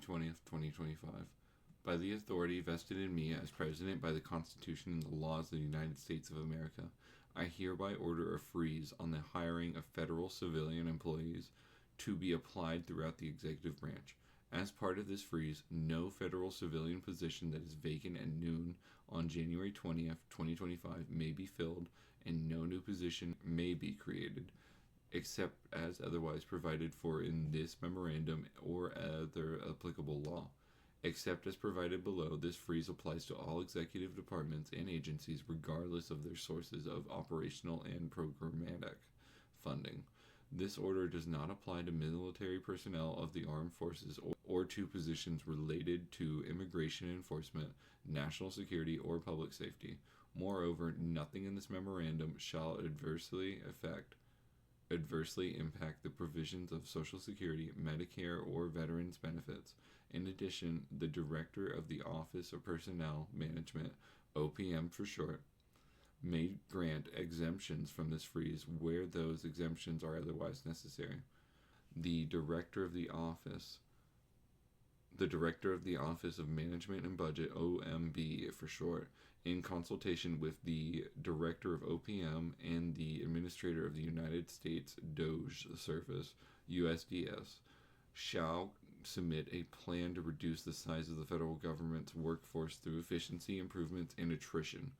20th, 2025. By the authority vested in me as President by the Constitution and the laws of the United States of America, I hereby order a freeze on the hiring of federal civilian employees to be applied throughout the executive branch. As part of this freeze, no federal civilian position that is vacant at noon on January 20th, 2025 may be filled, and no new position may be created, except as otherwise provided for in this memorandum or other applicable law. Except as provided below, this freeze applies to all executive departments and agencies regardless of their sources of operational and programmatic funding. This order does not apply to military personnel of the armed forces or to positions related to immigration enforcement, national security, or public safety. Moreover, nothing in this memorandum shall adversely impact the provisions of Social Security, Medicare, or veterans benefits. In addition, the Director of the Office of Personnel Management, OPM for short, may grant exemptions from this freeze where those exemptions are otherwise necessary. The Director of the Office of Management and Budget, OMB for short, in consultation with the Director of OPM and the Administrator of the United States DOGE Service, USDS, shall submit a plan to reduce the size of the federal government's workforce through efficiency improvements and attrition.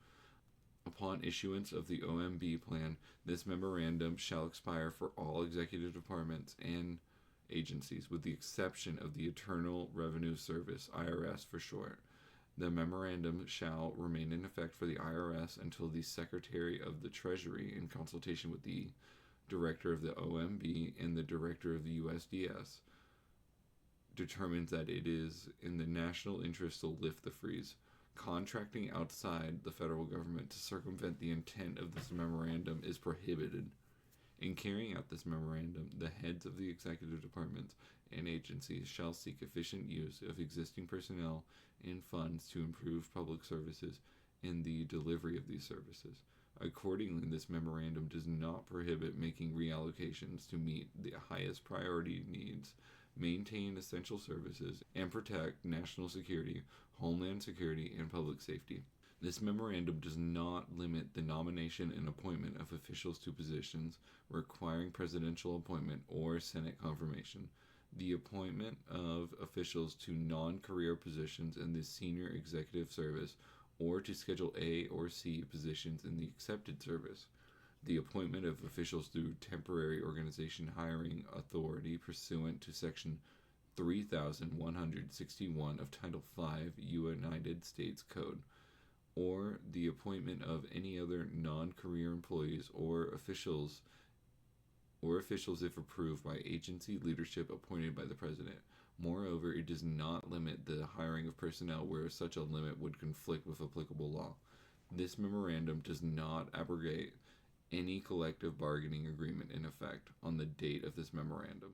Upon issuance of the OMB plan, this memorandum shall expire for all executive departments and agencies, with the exception of the Internal Revenue Service, IRS for short. The memorandum shall remain in effect for the IRS until the Secretary of the Treasury, in consultation with the Director of the OMB and the Director of the USDS, determines that it is in the national interest to lift the freeze. Contracting outside the federal government to circumvent the intent of this memorandum is prohibited. In carrying out this memorandum, the heads of the executive departments and agencies shall seek efficient use of existing personnel and funds to improve public services and the delivery of these services. Accordingly, this memorandum does not prohibit making reallocations to meet the highest priority needs, maintain essential services, and protect national security, homeland security, and public safety. This memorandum does not limit the nomination and appointment of officials to positions requiring presidential appointment or Senate confirmation. The appointment of officials to non-career positions in the senior executive service or to Schedule A or C positions in the accepted service. The appointment of officials through temporary organization hiring authority pursuant to Section 3161 of Title V United States Code, or the appointment of any other non-career employees or officials if approved by agency leadership appointed by the President. Moreover, it does not limit the hiring of personnel where such a limit would conflict with applicable law. This memorandum does not abrogate any collective bargaining agreement in effect on the date of this memorandum.